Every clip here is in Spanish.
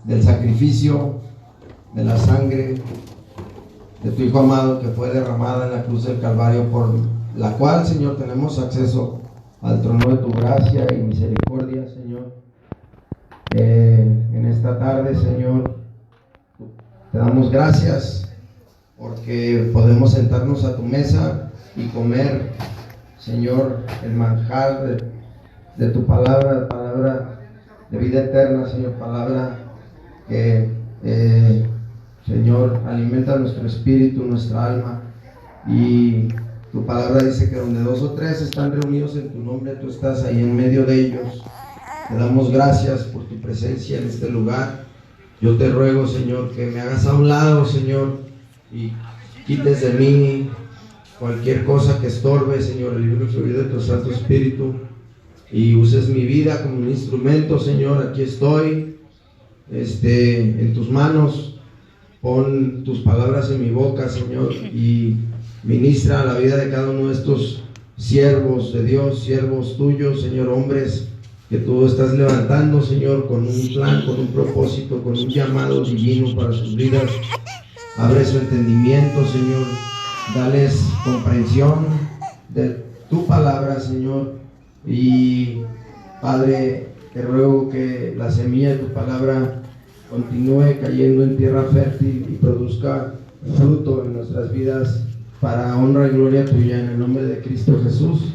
del sacrificio, de la sangre de tu Hijo amado que fue derramada en la cruz del Calvario, por la cual, Señor, tenemos acceso al trono de tu gracia y misericordia, Señor. En esta tarde, Señor, te damos gracias porque podemos sentarnos a tu mesa y comer, Señor, el manjar de tu palabra, palabra de vida eterna, Señor, palabra que, Señor, alimenta nuestro espíritu, nuestra alma. Y tu palabra dice que donde 2 o 3 están reunidos en tu nombre, tú estás ahí en medio de ellos. Te damos gracias por tu presencia en este lugar. Yo te ruego, Señor, que me hagas a un lado, Señor, y quites de mí cualquier cosa que estorbe, Señor, el libre fluir de tu Santo Espíritu, y uses mi vida como un instrumento, Señor. Aquí estoy, en tus manos. Pon tus palabras en mi boca, Señor, y ministra la vida de cada uno de estos siervos de Dios, siervos tuyos, Señor, hombres que tú estás levantando, Señor, con un plan, con un propósito, con un llamado divino para sus vidas. Abre su entendimiento, Señor, dales comprensión de tu palabra, Señor. Y Padre, te ruego que la semilla de tu palabra continúe cayendo en tierra fértil y produzca fruto en nuestras vidas para honra y gloria tuya, en el nombre de Cristo Jesús.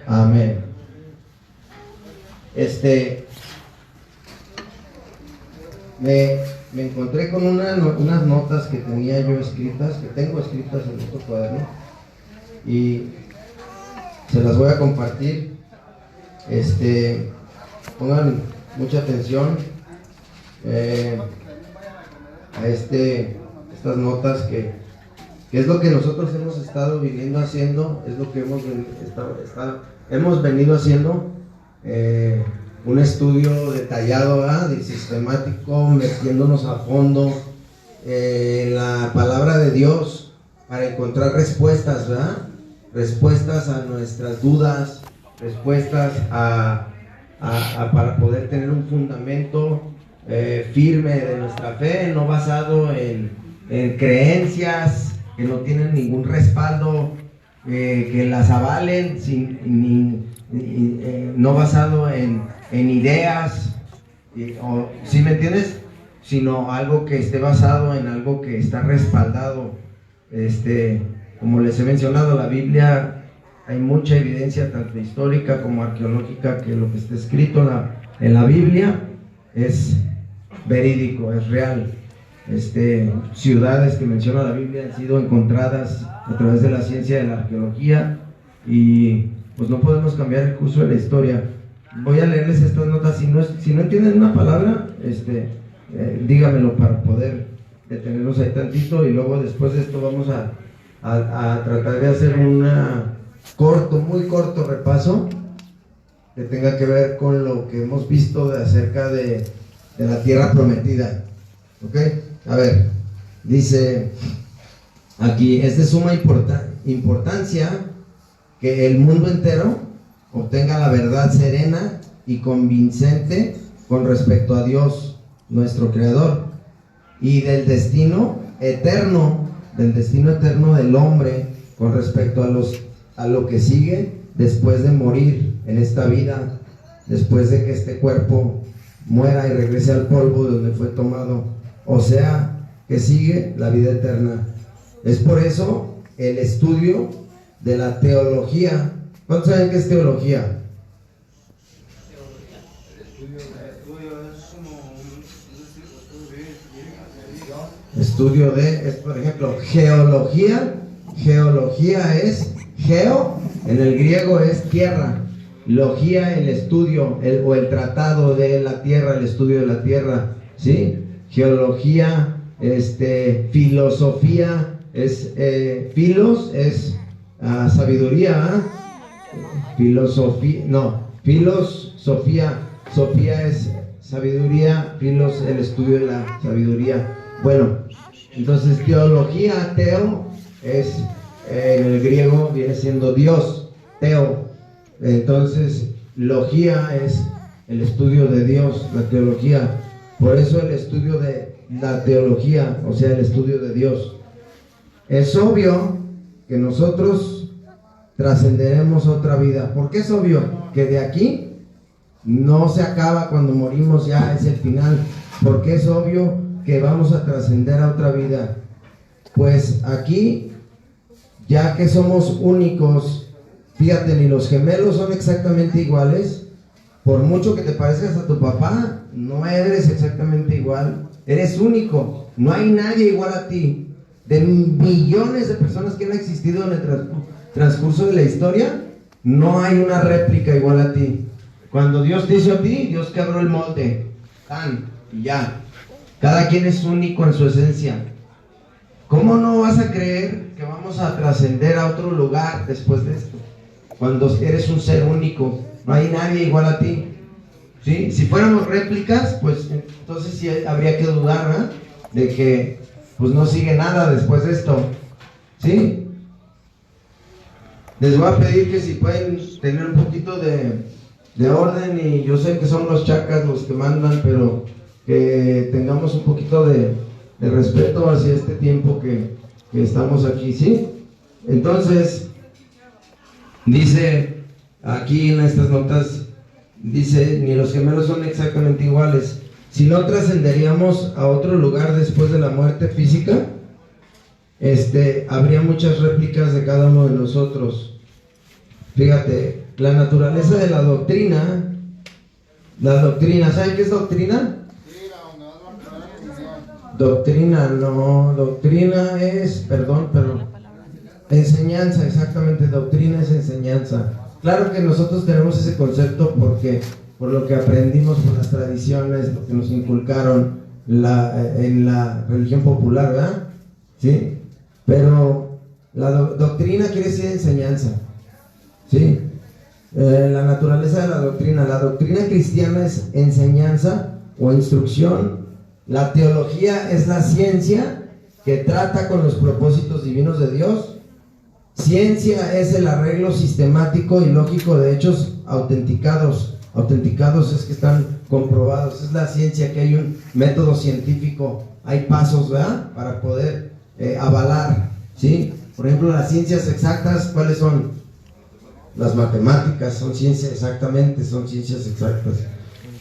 Amén. Me encontré con unas notas que tenía yo escritas, que tengo escritas en este cuaderno, y se las voy a compartir. Pongan mucha atención a estas notas que es lo que nosotros hemos estado viniendo haciendo, es lo que hemos venido haciendo, un estudio detallado, ¿verdad? Y sistemático, metiéndonos a fondo en la palabra de Dios para encontrar respuestas, ¿verdad? Respuestas a nuestras dudas, respuestas para poder tener un fundamento firme de nuestra fe, no basado en creencias que no tienen ningún respaldo, que las avalen, no basado en ideas, ¿sí me entiendes? Sino algo que esté basado en algo que está respaldado. Como les he mencionado, la Biblia, hay mucha evidencia tanto histórica como arqueológica que lo que está escrito en la Biblia es verídico, es real. Ciudades que menciona la Biblia han sido encontradas a través de la ciencia de la arqueología, y pues no podemos cambiar el curso de la historia. Voy a leerles estas notas. Si no entienden una palabra, dígamelo para poder detenernos ahí tantito, y luego después de esto vamos a tratar de hacer un muy corto repaso que tenga que ver con lo que hemos visto acerca de la tierra prometida. ¿Ok? A ver, dice aquí: es de suma importancia que el mundo entero obtenga la verdad serena y convincente con respecto a Dios, nuestro Creador, y del destino eterno del hombre con respecto a lo que sigue después de morir en esta vida, después de que este cuerpo muera y regrese al polvo de donde fue tomado, o sea, que sigue la vida eterna. Es por eso el estudio de la teología. ¿Cuántos saben qué es teología? Estudio de, por ejemplo, geología. Geología es geo, en el griego es tierra. Logía, el estudio, o el tratado de la tierra, el estudio de la tierra, ¿sí? Geología, filosofía es filos es sabiduría, filosofía, sofía es sabiduría, filos el estudio de la sabiduría. Bueno, entonces teología, teo es en el griego viene siendo Dios, teo. Entonces logía es el estudio de Dios, la teología. Por eso el estudio de la teología, o sea, el estudio de Dios. Es obvio que nosotros trascenderemos otra vida. ¿Por qué es obvio? Que de aquí no se acaba cuando morimos, ya es el final. ¿Por qué es obvio que vamos a trascender a otra vida? Pues aquí, ya que somos únicos, fíjate, ni los gemelos son exactamente iguales. Por mucho que te parezcas a tu papá, no eres exactamente igual. Eres único, no hay nadie igual a ti. De millones de personas que han existido en el transcurso de la historia, no hay una réplica igual a ti. Cuando Dios te hizo a ti, Dios quebró el molde, tan, y ya. Cada quien es único en su esencia. ¿Cómo no vas a creer que vamos a trascender a otro lugar después de esto? Cuando eres un ser único, no hay nadie igual a ti. ¿Sí? Si fuéramos réplicas, pues entonces sí habría que dudar, ¿verdad? De que pues no sigue nada después de esto. ¿Sí? Les voy a pedir que si pueden tener un poquito de orden, y yo sé que son los chacas los que mandan, pero que tengamos un poquito de respeto hacia este tiempo que estamos aquí, ¿sí? Entonces, dice aquí en estas notas, dice, ni los gemelos son exactamente iguales. Si no trascenderíamos a otro lugar después de la muerte física, habría muchas réplicas de cada uno de nosotros. Fíjate, la naturaleza de la doctrina, ¿saben qué es doctrina? Doctrina es, enseñanza, exactamente, doctrina es enseñanza. Claro que nosotros tenemos ese concepto porque por lo que aprendimos, por las tradiciones, lo que nos inculcaron en la religión popular, ¿verdad? ¿Sí? Pero la doctrina quiere decir enseñanza, ¿sí? La naturaleza de la doctrina cristiana es enseñanza o instrucción. La teología es la ciencia que trata con los propósitos divinos de Dios. Ciencia es el arreglo sistemático y lógico de hechos autenticados. Autenticados es que están comprobados. Es la ciencia, que hay un método científico, hay pasos, ¿verdad? Para poder avalar, ¿sí? Por ejemplo, las ciencias exactas, ¿cuáles son? Las matemáticas son ciencias, exactamente, son ciencias exactas.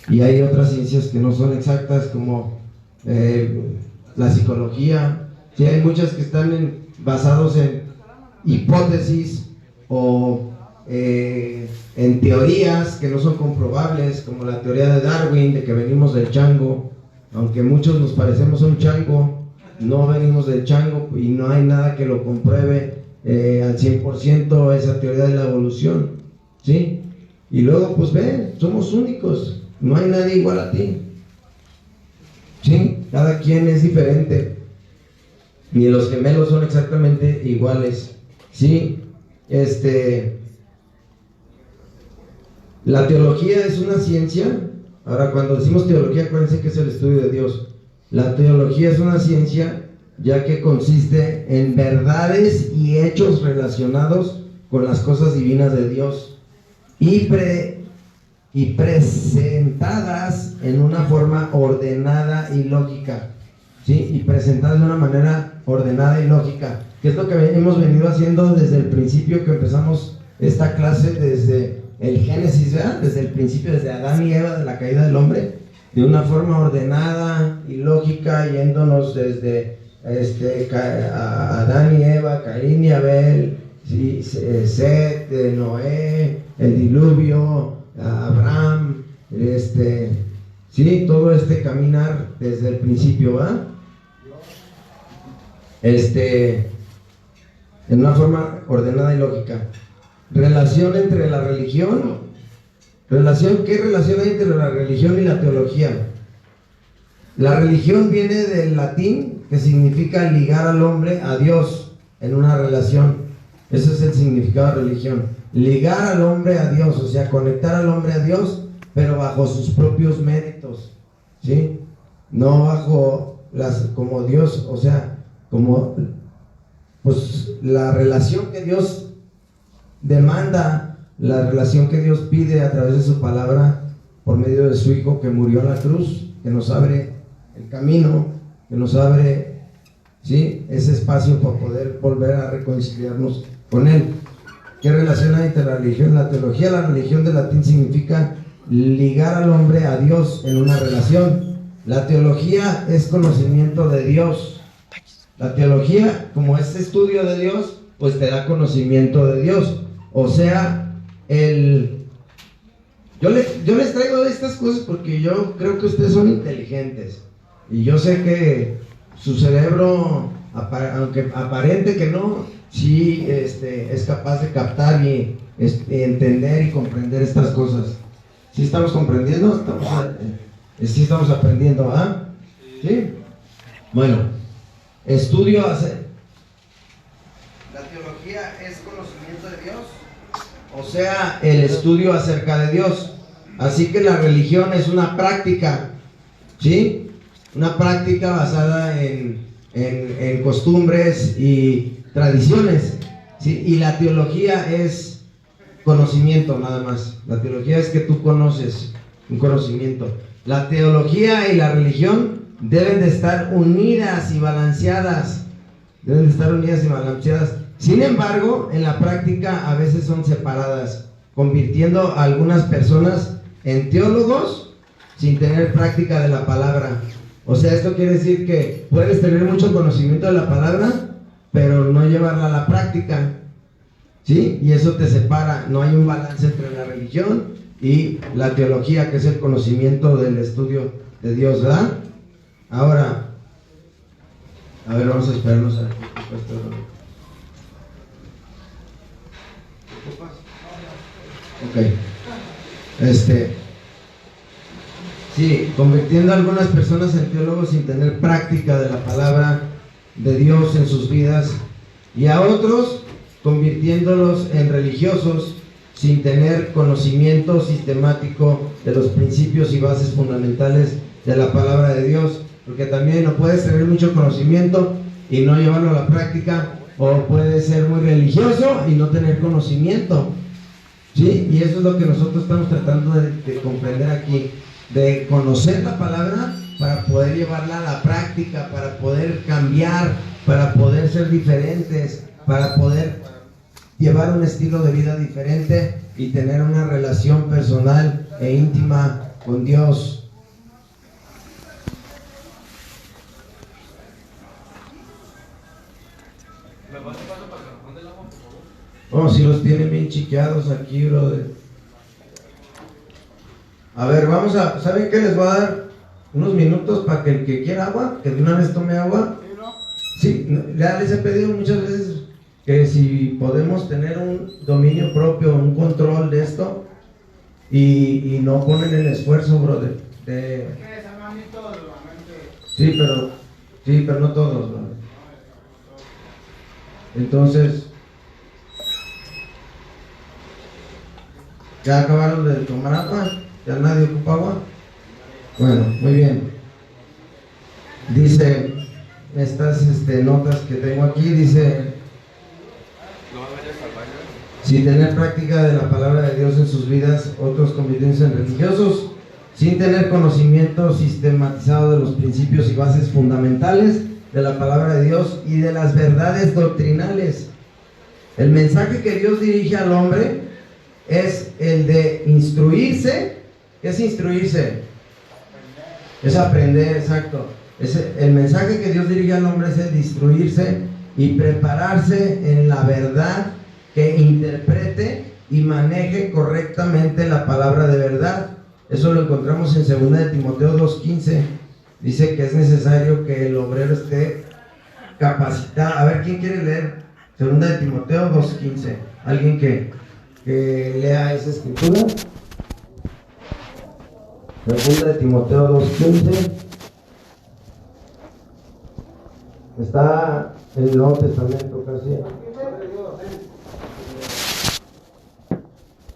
Y hay otras ciencias que no son exactas, como la psicología. Sí, hay muchas que están basados en hipótesis o en teorías que no son comprobables, como la teoría de Darwin, de que venimos del chango. Aunque muchos nos parecemos a un chango, no venimos del chango, y no hay nada que lo compruebe al 100% esa teoría de la evolución, ¿sí? Y luego, pues ve, somos únicos, no hay nadie igual a ti, ¿sí? Cada quien es diferente, ni los gemelos son exactamente iguales, ¿sí? La teología es una ciencia. Ahora, cuando decimos teología, acuérdense que es el estudio de Dios. La teología es una ciencia, ya que consiste en verdades y hechos relacionados con las cosas divinas de Dios y presentadas en una forma ordenada y lógica, ¿sí? Y presentadas de una manera ordenada y lógica, que es lo que hemos venido haciendo desde el principio que empezamos esta clase, desde el Génesis, ¿verdad? Desde el principio, desde Adán y Eva, de la caída del hombre, de una forma ordenada y lógica, yéndonos desde a Adán y Eva, Caín y Abel, ¿sí? Set, Noé, el diluvio, Abraham, sí, todo caminar desde el principio, ¿va? En una forma ordenada y lógica. Relación entre la religión. ¿Qué relación hay entre la religión y la teología? La religión viene del latín, que significa ligar al hombre a Dios en una relación. Ese es el significado de religión. Ligar al hombre a Dios, o sea, conectar al hombre a Dios, pero bajo sus propios méritos, ¿sí? No bajo como Dios, o sea, como pues la relación que Dios demanda, la relación que Dios pide a través de su palabra por medio de su Hijo que murió en la cruz, que nos abre el camino, que nos abre, ¿sí?, ese espacio para poder volver a reconciliarnos con Él. ¿Qué relación hay entre la religión y la teología? La religión de latín significa ligar al hombre a Dios en una relación. La teología es conocimiento de Dios. La teología, como es estudio de Dios, pues te da conocimiento de Dios. O sea, yo les traigo estas cosas porque yo creo que ustedes son inteligentes. Y yo sé que su cerebro, aunque aparente que no, sí es capaz de captar y entender y comprender estas cosas. ¿Sí estamos comprendiendo? Sí estamos aprendiendo, ¿ah? ¿Sí? Bueno, estudio hace... La teología es conocimiento de Dios, o sea, el estudio acerca de Dios. Así que la religión es una práctica, ¿sí? Una práctica basada en costumbres y tradiciones, ¿sí? Y la teología es conocimiento nada más. La teología es que tú conoces un conocimiento. La teología y la religión deben de estar unidas y balanceadas. Deben de estar unidas y balanceadas. Sin embargo, en la práctica a veces son separadas, convirtiendo a algunas personas en teólogos sin tener práctica de la palabra. O sea, esto quiere decir que puedes tener mucho conocimiento de la palabra, pero no llevarla a la práctica, ¿sí? Y eso te separa. No hay un balance entre la religión y la teología, que es el conocimiento del estudio de Dios, ¿verdad? Ahora, a ver, vamos a esperarnos a sí, convirtiendo a algunas personas en teólogos sin tener práctica de la palabra de Dios en sus vidas, y a otros convirtiéndolos en religiosos sin tener conocimiento sistemático de los principios y bases fundamentales de la palabra de Dios. Porque también no puedes tener mucho conocimiento y no llevarlo a la práctica, o puedes ser muy religioso y no tener conocimiento, ¿sí? Y eso es lo que nosotros estamos tratando de comprender aquí, de conocer la palabra para poder llevarla a la práctica, para poder cambiar, para poder ser diferentes, para poder llevar un estilo de vida diferente y tener una relación personal e íntima con Dios. Oh, si los tienen bien chiqueados aquí, brother. A ver, ¿saben qué? Les voy a dar unos minutos para que el que quiera agua, que de una vez tome agua. Sí, ya les he pedido muchas veces que si podemos tener un dominio propio, un control de esto, y no ponen el esfuerzo, brother. Sí, pero no todos, brother. Entonces, ¿ya acabaron de tomar agua? ¿Ya nadie ocupa agua? Bueno, muy bien. Dice, estas notas que tengo aquí, dice: sin tener práctica de la palabra de Dios en sus vidas, otros convirtiéndose en religiosos, sin tener conocimiento sistematizado de los principios y bases fundamentales de la palabra de Dios y de las verdades doctrinales. El mensaje que Dios dirige al hombre es el de instruirse. ¿Qué es instruirse? Es aprender, exacto. El mensaje que Dios dirige al hombre es el de instruirse y prepararse en la verdad, que interprete y maneje correctamente la palabra de verdad. Eso lo encontramos en 2 de Timoteo 2:15. Dice que es necesario que el obrero esté capacitado. A ver, ¿quién quiere leer 2 de Timoteo 2:15? ¿Alguien que lea esa escritura? 2 de Timoteo 2:15. Está en el Nuevo Testamento casi.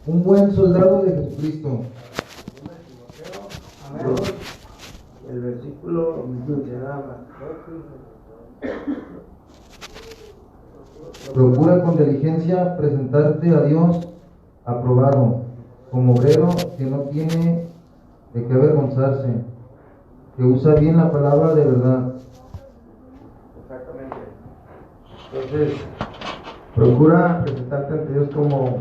Un buen soldado de Jesucristo. El versículo mencionaba: procura con diligencia presentarte a Dios aprobado, como obrero que no tiene de qué avergonzarse, que usa bien la palabra de verdad. Exactamente. Entonces, procura presentarte ante Dios como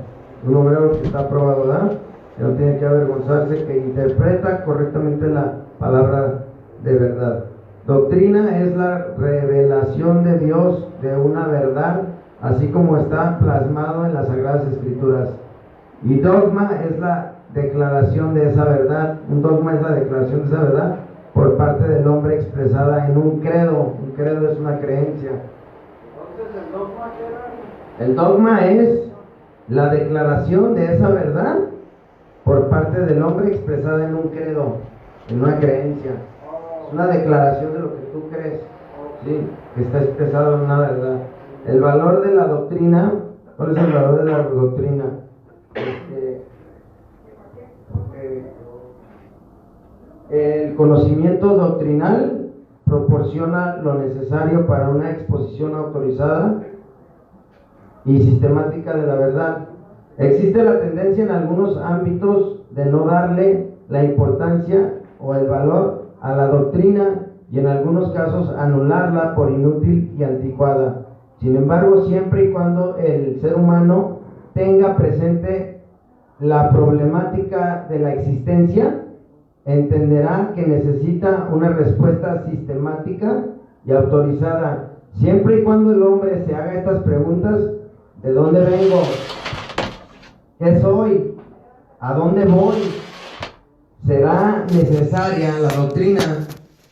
un obrero que está aprobado, ¿verdad? Que no tiene que avergonzarse, que interpreta correctamente la palabra de verdad. Doctrina es la revelación de Dios de una verdad, así como está plasmado en las Sagradas Escrituras. Y dogma es la declaración de esa verdad. Un dogma es la declaración de esa verdad por parte del hombre expresada en un credo. Un credo es una creencia. Entonces, ¿el dogma qué era? El dogma es la declaración de esa verdad por parte del hombre expresada en un credo, en una creencia. Es una declaración de lo que tú crees, ¿sí? Que está expresado en una verdad. El valor de la doctrina, ¿cuál es el valor de la doctrina? El conocimiento doctrinal proporciona lo necesario para una exposición autorizada y sistemática de la verdad. Existe la tendencia en algunos ámbitos de no darle la importancia o el valor a la doctrina y en algunos casos anularla por inútil y anticuada. Sin embargo, siempre y cuando el ser humano tenga presente la problemática de la existencia, entenderá que necesita una respuesta sistemática y autorizada. Siempre y cuando el hombre se haga estas preguntas: ¿de dónde vengo? ¿Qué soy? ¿A dónde voy? Será necesaria la doctrina.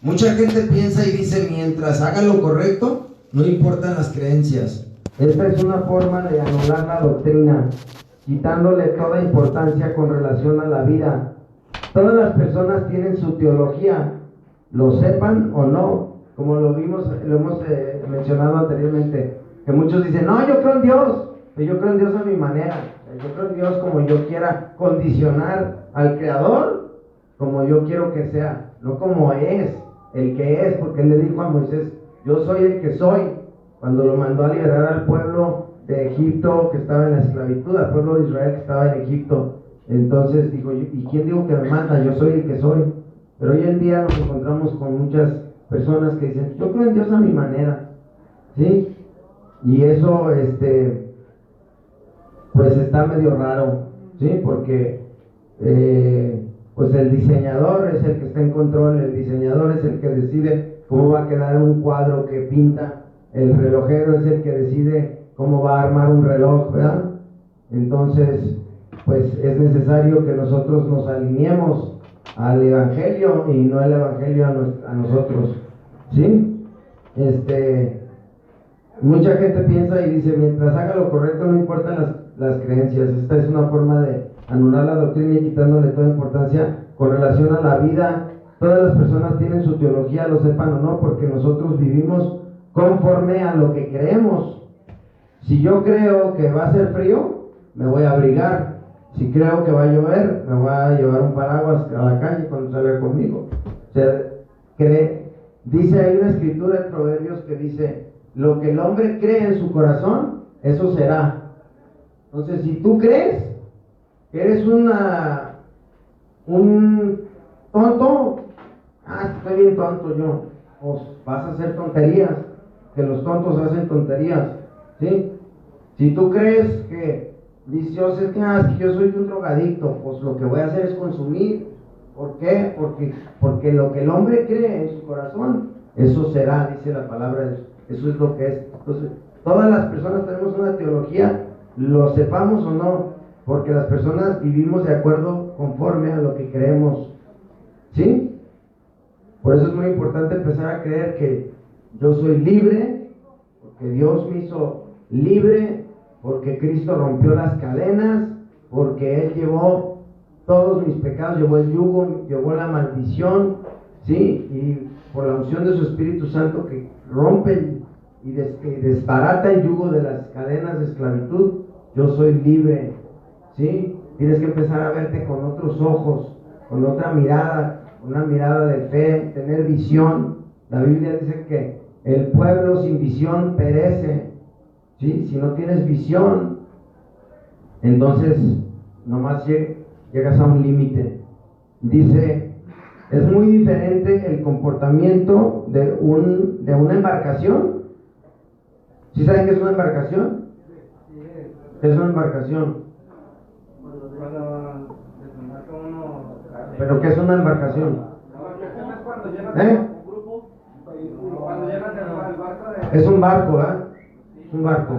Mucha gente piensa y dice: mientras haga lo correcto, no importan las creencias. Esta es una forma de anular la doctrina, quitándole toda importancia con relación a la vida. Todas las personas tienen su teología, lo sepan o no, como lo hemos mencionado anteriormente, que muchos dicen: no, yo creo en Dios, pero yo creo en Dios a mi manera, yo creo en Dios como yo quiera, condicionar al Creador como yo quiero que sea, no como es, el que es, porque Él le dijo a Moisés: yo soy el que soy, cuando lo mandó a liberar al pueblo de Egipto que estaba en la esclavitud, al pueblo de Israel que estaba en Egipto. Entonces dijo: ¿y quién digo que me manda? Yo soy el que soy. Pero hoy en día nos encontramos con muchas personas que dicen: yo creo en Dios a mi manera, ¿sí? Y eso, pues está medio raro, ¿sí? Porque pues el diseñador es el que está en control, el diseñador es el que decide cómo va a quedar un cuadro que pinta, el relojero es el que decide cómo va a armar un reloj, ¿verdad? Entonces, pues es necesario que nosotros nos alineemos al Evangelio y no el Evangelio a nosotros, ¿sí? Mucha gente piensa y dice: mientras haga lo correcto no importan las creencias. Esta es una forma de anular la doctrina y quitándole toda importancia con relación a la vida. Todas las personas tienen su teología, lo sepan o no, porque nosotros vivimos conforme a lo que creemos. Si yo creo que va a ser frío, me voy a abrigar. Si creo que va a llover, me voy a llevar un paraguas a la calle cuando salga conmigo. O sea, dice, hay una escritura en Proverbios que dice: lo que el hombre cree en su corazón, eso será. Entonces, si tú crees que eres un tonto, estoy bien tonto yo, pues vas a hacer tonterías, que los tontos hacen tonterías, ¿sí? Si tú crees que vicioso es que yo soy un drogadicto, pues lo que voy a hacer es consumir. ¿Por qué? Porque lo que el hombre cree en su corazón, eso será, dice la palabra de Dios. Eso es lo que es. Entonces, todas las personas tenemos una teología, lo sepamos o no, porque las personas vivimos de acuerdo conforme a lo que creemos, ¿sí? Por eso es muy importante empezar a creer que yo soy libre, porque Dios me hizo libre, porque Cristo rompió las cadenas, porque Él llevó todos mis pecados, llevó el yugo, llevó la maldición, ¿sí? Y por la unción de su Espíritu Santo que rompe y desbarata el yugo de las cadenas de esclavitud, yo soy libre, ¿sí? Tienes que empezar a verte con otros ojos, con otra mirada, una mirada de fe, tener visión. La Biblia dice que el pueblo sin visión perece, ¿sí? Si no tienes visión, entonces nomás llegas a un límite. Dice Es muy diferente el comportamiento de una embarcación. ¿Sí saben qué es una embarcación? ¿Qué es una embarcación? ¿Pero qué es una embarcación? Es un barco, ¿verdad? Es un barco.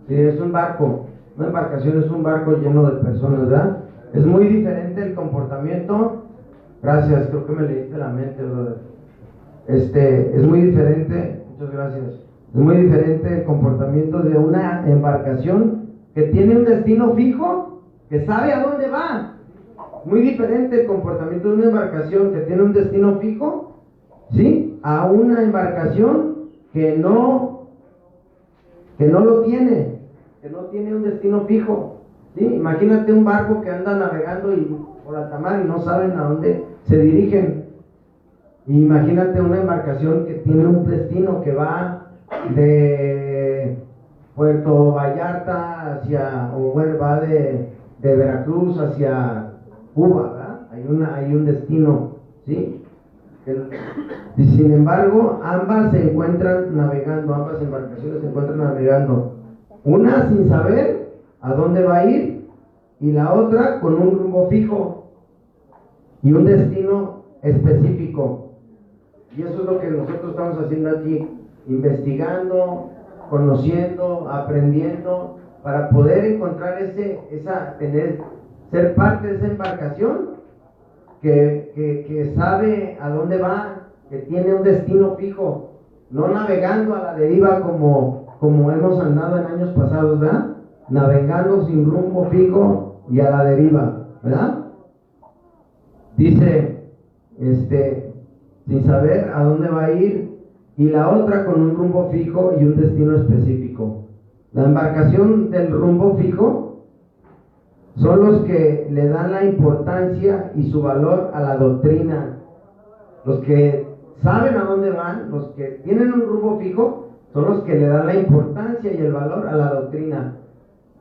Sí, es un barco. Una embarcación es un barco lleno de personas, ¿verdad? Es muy diferente el comportamiento. Gracias, creo que me leíste la mente, brother. Es muy diferente, muchas gracias. Es muy diferente el comportamiento de una embarcación que tiene un destino fijo, que sabe a dónde va. Muy diferente el comportamiento de una embarcación que tiene un destino fijo, ¿sí? A una embarcación que no lo tiene, que no tiene un destino fijo, ¿sí? Imagínate un barco que anda navegando por alta mar y no saben a dónde se dirigen. Imagínate una embarcación que tiene un destino, que va de Puerto Vallarta va de Veracruz hacia Cuba, ¿verdad? Hay un destino, ¿sí? Y sin embargo, ambas se encuentran navegando, ambas embarcaciones se encuentran navegando. Una sin saber a dónde va a ir y la otra con un rumbo fijo y un destino específico. Y eso es lo que nosotros estamos haciendo aquí, investigando, conociendo, aprendiendo, para poder encontrar ser parte de esa embarcación que sabe a dónde va, que tiene un destino fijo, no navegando a la deriva como hemos andado en años pasados, ¿verdad? Navegando sin rumbo fijo y a la deriva, ¿verdad? Dice, sin saber a dónde va a ir, y la otra con un rumbo fijo y un destino específico. La embarcación del rumbo fijo son los que le dan la importancia y su valor a la doctrina. Los que saben a dónde van, los que tienen un rumbo fijo, son los que le dan la importancia y el valor a la doctrina.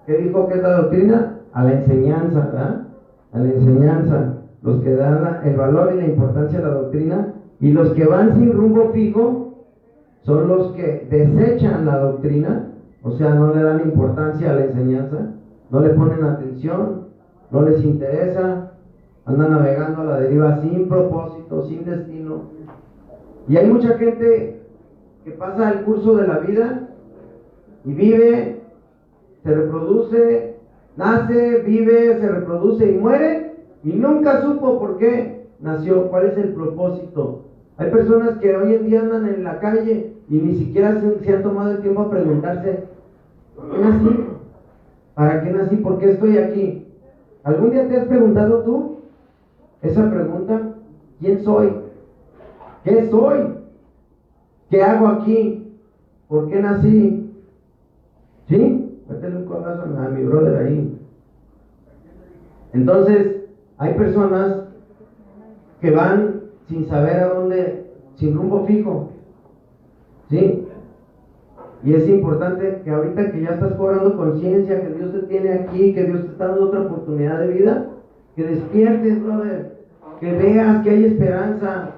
¿Qué dijo que es la doctrina? A la enseñanza, ¿verdad? A la enseñanza. Los que dan el valor y la importancia a la doctrina. Y los que van sin rumbo fijo son los que desechan la doctrina, o sea, no le dan importancia a la enseñanza, no le ponen atención, no les interesa, andan navegando a la deriva sin propósito, sin destino. Y hay mucha gente que pasa el curso de la vida y vive, se reproduce, nace, vive, se reproduce y muere, y nunca supo por qué nació, cuál es el propósito. Hay personas que hoy en día andan en la calle y ni siquiera se han tomado el tiempo a preguntarse: ¿por qué nací? ¿Para qué nací? ¿Por qué estoy aquí? ¿Algún día te has preguntado tú esa pregunta? ¿Quién soy? ¿Qué soy? ¿Qué hago aquí? ¿Por qué nací? ¿Sí? Métele un codazo a mi brother ahí. Entonces, hay personas que van sin saber a dónde, sin rumbo fijo, ¿sí? Y es importante que ahorita que ya estás cobrando conciencia, que Dios te tiene aquí, que Dios te está dando otra oportunidad de vida, que despiertes, brother, que veas que hay esperanza,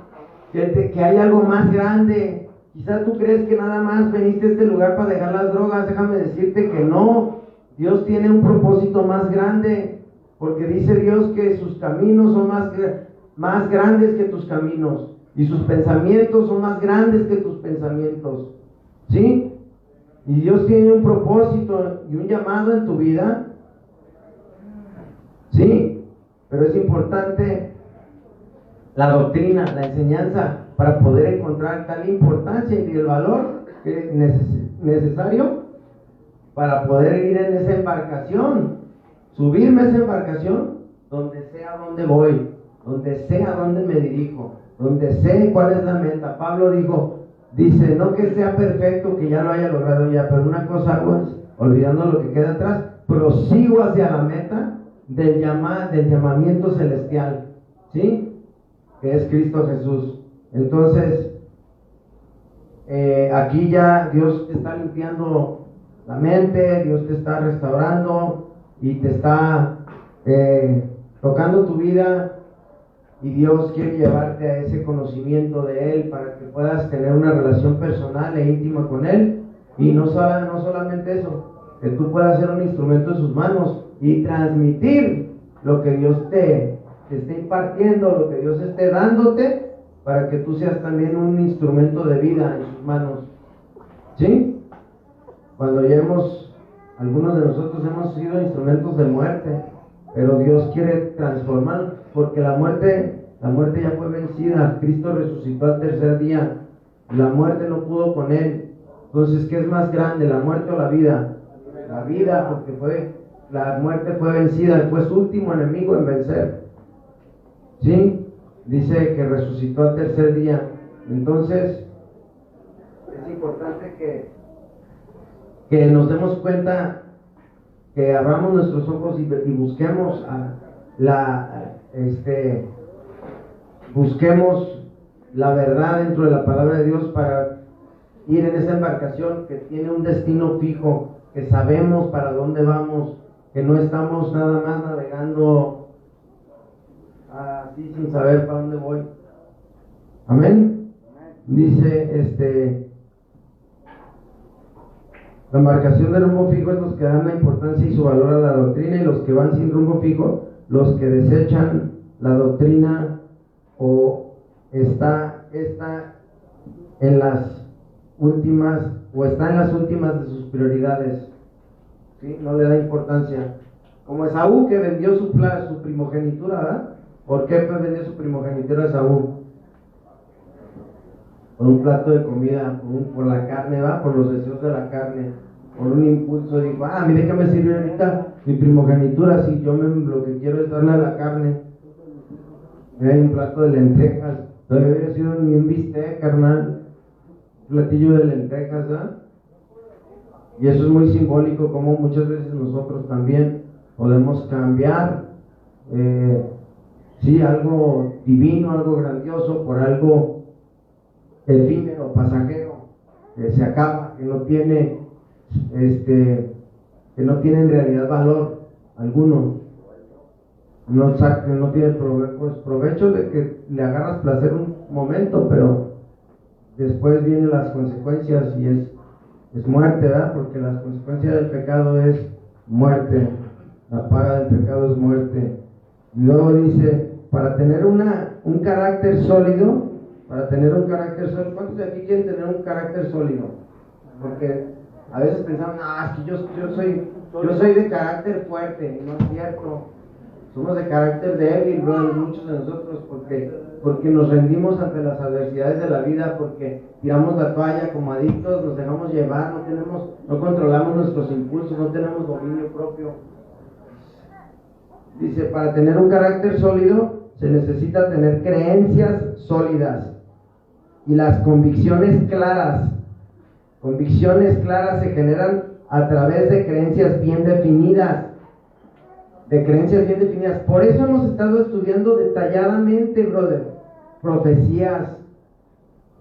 que hay algo más grande. Quizás tú crees que nada más veniste a este lugar para dejar las drogas. Déjame decirte que no. Dios tiene un propósito más grande, porque dice Dios que sus caminos son más grandes que tus caminos, y sus pensamientos son más grandes que tus pensamientos, ¿sí? Y Dios tiene un propósito y un llamado en tu vida, ¿sí? Pero es importante la doctrina, la enseñanza, para poder encontrar tal importancia y el valor necesario para poder ir en esa embarcación, subirme a esa embarcación, donde sea donde voy, donde sea donde me dirijo, donde sé cuál es la meta. Pablo dice, no que sea perfecto, que ya lo haya logrado ya, pero una cosa hago es, olvidando lo que queda atrás, prosigo hacia la meta del llamamiento celestial, ¿sí? Que es Cristo Jesús. Entonces, aquí ya Dios te está limpiando la mente, Dios te está restaurando y te está tocando tu vida y Dios quiere llevarte a ese conocimiento de Él para que puedas tener una relación personal e íntima con Él, y no solamente eso, que tú puedas ser un instrumento en sus manos y transmitir lo que Dios te esté impartiendo, lo que Dios esté dándote, para que tú seas también un instrumento de vida en sus manos. ¿Sí? Cuando algunos de nosotros hemos sido instrumentos de muerte, pero Dios quiere transformar, porque la muerte ya fue vencida. Cristo resucitó al tercer día, la muerte no pudo con Él. Entonces, ¿qué es más grande, la muerte o la vida? La vida, porque la muerte fue vencida, fue su último enemigo en vencer. ¿Sí? Dice que resucitó al tercer día. Entonces, es importante que nos demos cuenta, que abramos nuestros ojos y busquemos busquemos la verdad dentro de la palabra de Dios para ir en esa embarcación que tiene un destino fijo, que sabemos para dónde vamos, que no estamos nada más navegando así sin saber para dónde voy. Amén. Dice la embarcación de rumbo fijo es los que dan la importancia y su valor a la doctrina, y los que van sin rumbo fijo, los que desechan la doctrina o está en las últimas de sus prioridades. ¿Sí? No le da importancia. Como Esaú, que vendió su primogenitura, ¿verdad? ¿Por qué vendió su primogenitura Esaú? Por un plato de comida, por la carne, ¿va? Por los deseos de la carne, por un impulso. Dijo, mire que me sirve ahorita mi primogenitura, si lo que quiero es darle a la carne. Hay un plato de lentejas, todavía había sido ni un bistec, carnal, un platillo de lentejas, ¿verdad? Y eso es muy simbólico, como muchas veces nosotros también podemos cambiar algo divino, algo grandioso, por algo efímero, pasajero, que se acaba, que no tiene en realidad valor alguno. No tiene provecho de que le agarras placer un momento, pero después vienen las consecuencias y es muerte, ¿verdad? Porque las consecuencias del pecado es muerte, la paga del pecado es muerte. Y luego dice, para tener un carácter sólido, ¿cuántos de aquí quieren tener un carácter sólido? Porque a veces pensamos, es que yo soy de carácter fuerte, y no es cierto. Somos de carácter débil, muchos de nosotros, porque nos rendimos ante las adversidades de la vida, porque tiramos la toalla como adictos, nos dejamos llevar, no controlamos nuestros impulsos, no tenemos dominio propio. Dice, para tener un carácter sólido se necesita tener creencias sólidas y las convicciones claras. Convicciones claras se generan a través de creencias bien definidas. Por eso hemos estado estudiando detalladamente, brother, profecías.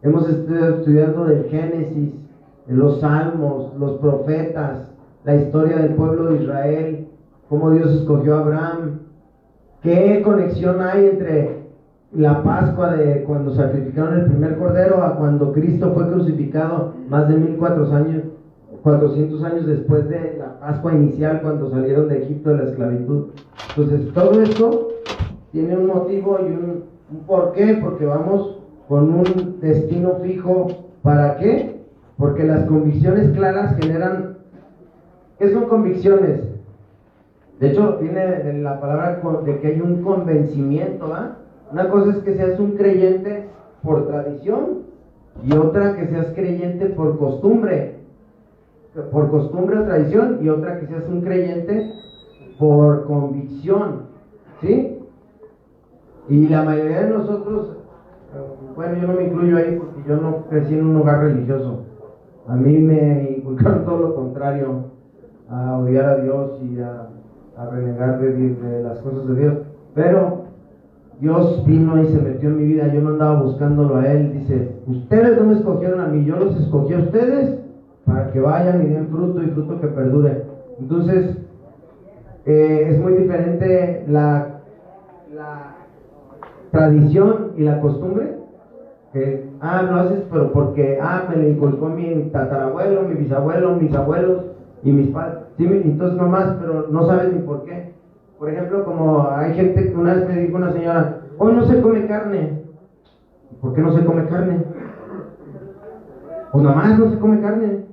Hemos estado estudiando del Génesis, los Salmos, los profetas, la historia del pueblo de Israel, cómo Dios escogió a Abraham. ¿Qué conexión hay entre la Pascua de cuando sacrificaron el primer cordero a cuando Cristo fue crucificado más de 1400 años después de la Pascua inicial, cuando salieron de Egipto de la esclavitud? Entonces, todo esto tiene un motivo y un porqué, porque vamos con un destino fijo. ¿Para qué? Porque las convicciones claras generan... ¿Qué son convicciones? De hecho, viene de la palabra de que hay un convencimiento, ¿verdad? Una cosa es que seas un creyente por tradición, y otra que seas creyente por costumbre o tradición, y otra que seas un creyente por convicción, ¿sí? Y la mayoría de nosotros, yo no me incluyo ahí porque yo no crecí en un hogar religioso. A mí me inculcaron todo lo contrario, a odiar a Dios y a renegar de las cosas de Dios. Pero Dios vino y se metió en mi vida, yo no andaba buscándolo a Él. Dice, ustedes no me escogieron a mí, yo los escogí a ustedes para que vayan y den fruto, y fruto que perdure. Entonces, es muy diferente tradición y la costumbre, que, lo haces, pero porque, me lo inculcó mi tatarabuelo, mi bisabuelo, mis abuelos y mis padres, sí, entonces nomás, pero no sabes ni por qué. Por ejemplo, como hay gente que una vez me dijo una señora, hoy no se come carne. ¿Por qué no se come carne? Pues nomás no se come carne,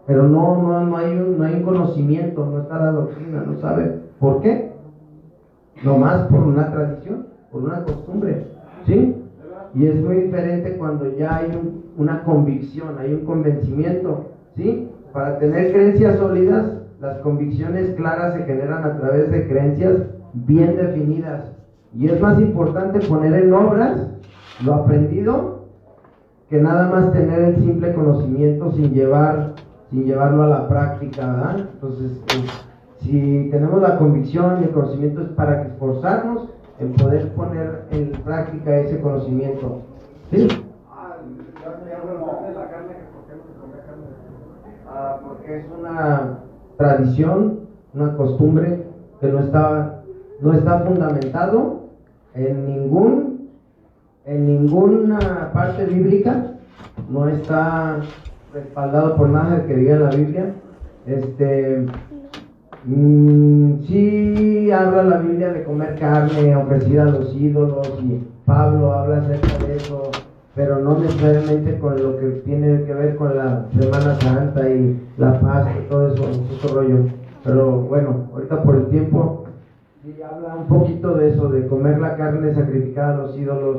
pero no hay un conocimiento, no está la doctrina, no sabe por qué, nomás por una tradición, por una costumbre, ¿sí? Y es muy diferente cuando ya hay una convicción, hay un convencimiento, ¿sí? Para tener creencias sólidas, las convicciones claras se generan a través de creencias bien definidas, y es más importante poner en obras lo aprendido que nada más tener el simple conocimiento sin llevarlo a la práctica, ¿verdad? Entonces, si tenemos la convicción y el conocimiento, es para esforzarnos en poder poner en práctica ese conocimiento, ¿sí? Porque es una tradición, una costumbre que no está fundamentado en ninguna parte bíblica, no está respaldado por nada que diga la Biblia. Sí habla la Biblia de comer carne ofrecida a los ídolos, y Pablo habla acerca de eso, pero no necesariamente con lo que tiene que ver con la Semana Santa y la Pascua y todo eso, ese rollo. Pero bueno, ahorita por el tiempo, sí habla un poquito de eso, de comer la carne sacrificada a los ídolos,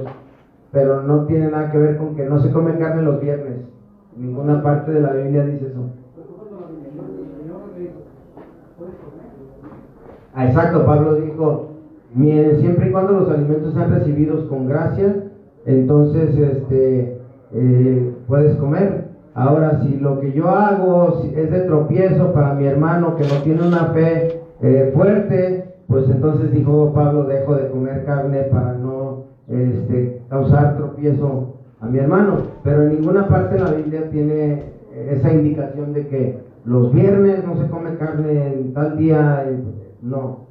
pero no tiene nada que ver con que no se come carne los viernes. Ninguna parte de la Biblia dice eso. Exacto, Pablo dijo, siempre y cuando los alimentos sean recibidos con gracia, entonces puedes comer. Ahora, si lo que yo hago es de tropiezo para mi hermano que no tiene una fe fuerte, pues entonces dijo Pablo, dejo de comer carne para no causar tropiezo a mi hermano. Pero en ninguna parte de la Biblia tiene esa indicación de que los viernes no se come carne en tal día. No,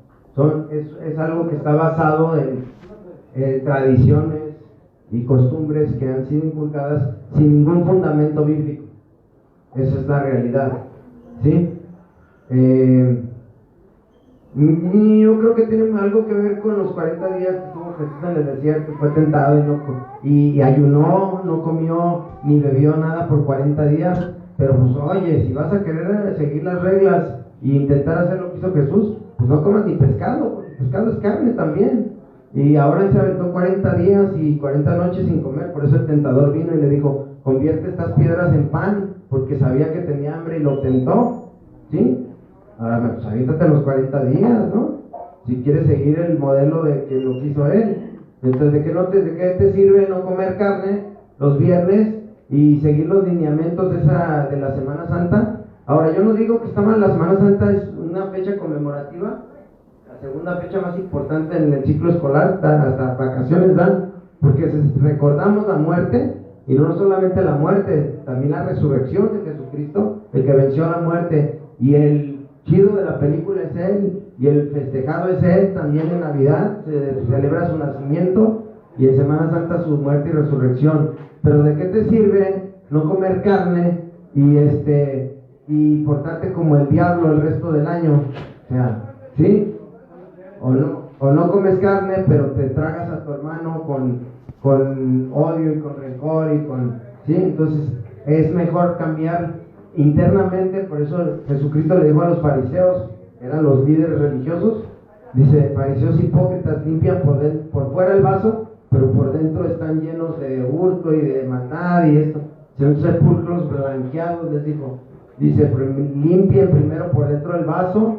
es algo que está basado en tradiciones y costumbres que han sido inculcadas sin ningún fundamento bíblico. Esa es la realidad, ¿sí? Y yo creo que tiene algo que ver con los 40 días que estuvo Jesús en el desierto, fue tentado y ayunó, no comió ni bebió nada por 40 días. Pero pues oye, si vas a querer seguir las reglas e intentar hacer lo que hizo Jesús, pues no comas ni pescado, porque el pescado es carne también. Y ahora él se aventó 40 días y 40 noches sin comer. Por eso el tentador vino y le dijo, convierte estas piedras en pan, porque sabía que tenía hambre y lo tentó, ¿sí? Ahora, pues aviéntate los 40 días, ¿no? Si quieres seguir el modelo de que lo quiso él. Entonces, ¿de qué te sirve no comer carne los viernes y seguir los lineamientos de la Semana Santa? Ahora, yo no digo que está mal, la Semana Santa es una fecha conmemorativa, la segunda fecha más importante en el ciclo escolar, hasta vacaciones dan, porque recordamos la muerte, y no solamente la muerte, también la resurrección de Jesucristo, el que venció a la muerte, y el chido de la película es Él, y el festejado es Él. También en Navidad se celebra su nacimiento, y en Semana Santa su muerte y resurrección. Pero ¿de qué te sirve no comer carne y portarte como el diablo el resto del año? O sea, ¿sí? O no comes carne, pero te tragas a tu hermano con odio y con rencor ¿sí? Entonces es mejor cambiar internamente. Por eso Jesucristo le dijo a los fariseos, eran los líderes religiosos, dice, fariseos hipócritas, limpian por fuera el vaso, pero por dentro están llenos de hurto y de maldad y esto. Son sepulcros blanqueados, les dijo. Dice, limpien primero por dentro el vaso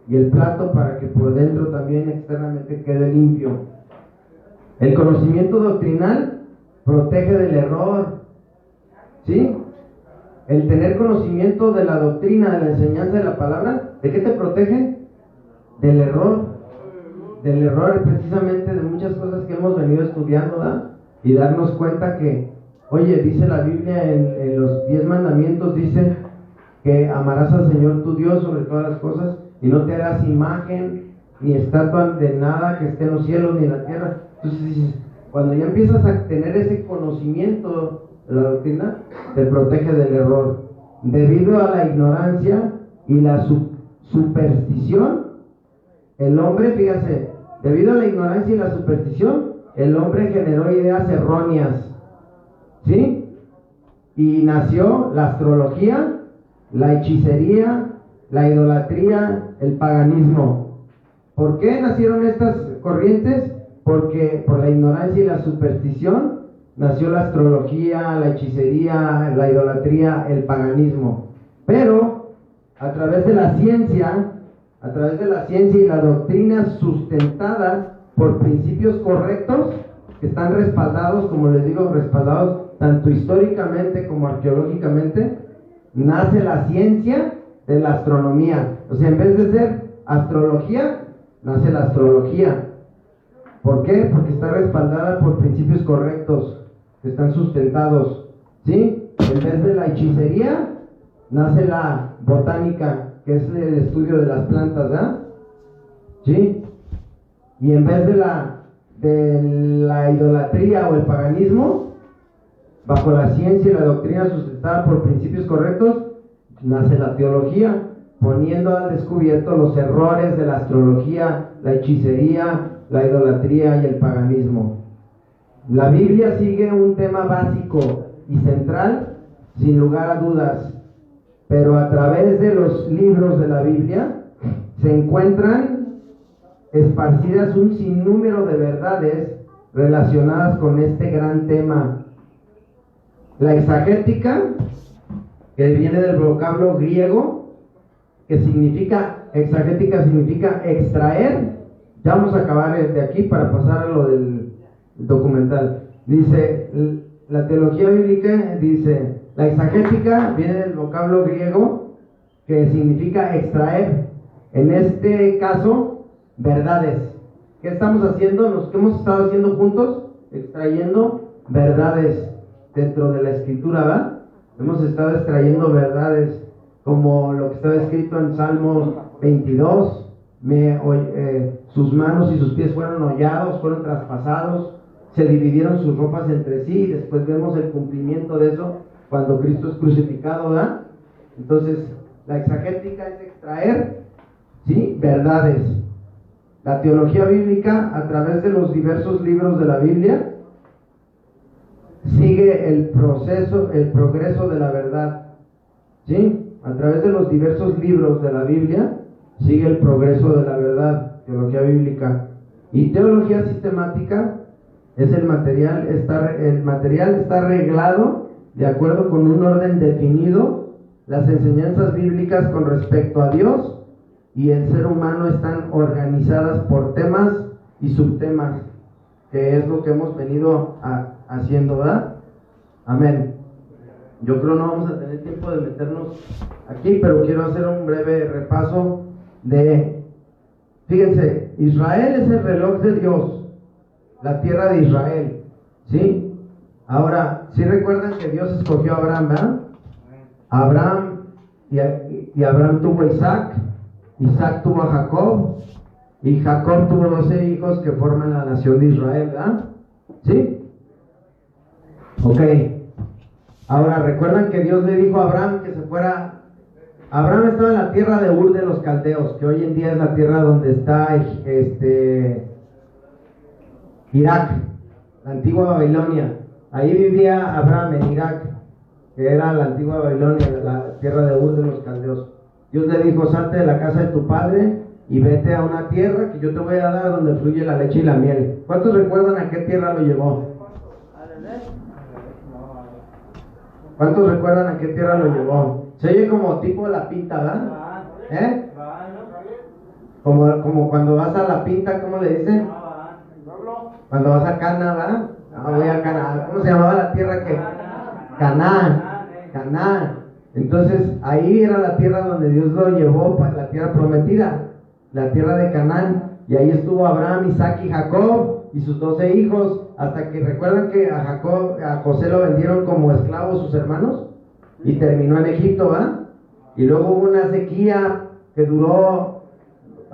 y el plato para que por dentro también externamente quede limpio. El conocimiento doctrinal protege del error, ¿sí? El tener conocimiento de la doctrina, de la enseñanza de la palabra, ¿de qué te protege? Del error. Del error precisamente de muchas cosas que hemos venido estudiando, ¿verdad? Y darnos cuenta que, oye, dice la Biblia en los 10 mandamientos, dice que amarás al Señor tu Dios sobre todas las cosas y no te harás imagen ni estatua de nada que esté en los cielos ni en la tierra. Entonces, cuando ya empiezas a tener ese conocimiento de la doctrina, te protege del error. Debido a la ignorancia y la superstición, el hombre, fíjate, debido a la ignorancia y la superstición, el hombre generó ideas erróneas, ¿sí? Y nació la astrología, la hechicería, la idolatría, el paganismo. ¿Por qué nacieron estas corrientes? Porque por la ignorancia y la superstición nació la astrología, la hechicería, la idolatría, el paganismo. Pero a través de la ciencia y la doctrina sustentada por principios correctos, que están respaldados, como les digo, respaldados tanto históricamente como arqueológicamente, nace la ciencia de la astronomía. O sea, en vez de ser astrología, nace la astrología. ¿Por qué? Porque está respaldada por principios correctos, que están sustentados, ¿sí? En vez de la hechicería, nace la botánica, que es el estudio de las plantas, ¿ah? ¿Sí? Y en vez de la idolatría o el paganismo, bajo la ciencia y la doctrina sustentada por principios correctos, nace la teología, poniendo al descubierto los errores de la astrología, la hechicería, la idolatría y el paganismo. La Biblia sigue un tema básico y central, sin lugar a dudas, pero a través de los libros de la Biblia se encuentran esparcidas un sinnúmero de verdades relacionadas con este gran tema. La exagética, que viene del vocablo griego, que exagética significa extraer. Ya vamos a acabar de aquí para pasar a lo del documental. Dice, la teología bíblica dice, la exagética viene del vocablo griego que significa extraer. En este caso, verdades. ¿Qué estamos haciendo? ¿Qué hemos estado haciendo juntos? Extrayendo verdades dentro de la escritura, ¿verdad? Hemos estado extrayendo verdades como lo que estaba escrito en Salmos 22. Sus manos y sus pies fueron hollados, fueron traspasados, se dividieron sus ropas entre sí, y después vemos el cumplimiento de eso cuando Cristo es crucificado, ¿verdad? Entonces, la exagética es extraer, ¿sí?, verdades. La teología bíblica, a través de los diversos libros de la Biblia, sigue el progreso de la verdad, ¿sí? A través de los diversos libros de la Biblia, sigue el progreso de la verdad, teología bíblica. Y teología sistemática es el material está arreglado de acuerdo con un orden definido. Las enseñanzas bíblicas con respecto a Dios y el ser humano están organizadas por temas y subtemas, que es lo que hemos venido haciendo, ¿verdad? Amén. Yo creo no vamos a tener tiempo de meternos aquí, pero quiero hacer un breve repaso fíjense, Israel es el reloj de Dios, la tierra de Israel, ¿sí? Ahora, ¿sí recuerdan que Dios escogió a Abraham, ¿verdad? Abraham, y Abraham tuvo a Isaac, Isaac tuvo a Jacob, y Jacob tuvo 12 hijos que forman la nación de Israel, ¿verdad? ¿Sí? Ok. Ahora, ¿recuerdan que Dios le dijo a Abraham que se fuera? Abraham estaba en la tierra de Ur de los Caldeos, que hoy en día es la tierra donde está Irak, la antigua Babilonia. Ahí vivía Abraham en Irak, que era la antigua Babilonia, la tierra de Ur de los Caldeos. Dios le dijo, salte de la casa de tu padre y vete a una tierra que yo te voy a dar donde fluye la leche y la miel. ¿Cuántos recuerdan a qué tierra lo llevó? ¿Cuántos recuerdan a qué tierra lo llevó? Se oye como tipo La Pinta, ¿verdad? Como cuando vas a La Pinta, ¿cómo le dicen? Cuando vas a Cana, ¿verdad? Voy a Cana. ¿Cómo se llamaba la tierra que? Canaán. Entonces, ahí era la tierra donde Dios lo llevó, para la tierra prometida, la tierra de Canaán. Y ahí estuvo Abraham, Isaac y Jacob y sus 12 hijos, hasta que recuerdan que a José lo vendieron como esclavo sus hermanos y terminó en Egipto, ¿va? Y luego hubo una sequía que duró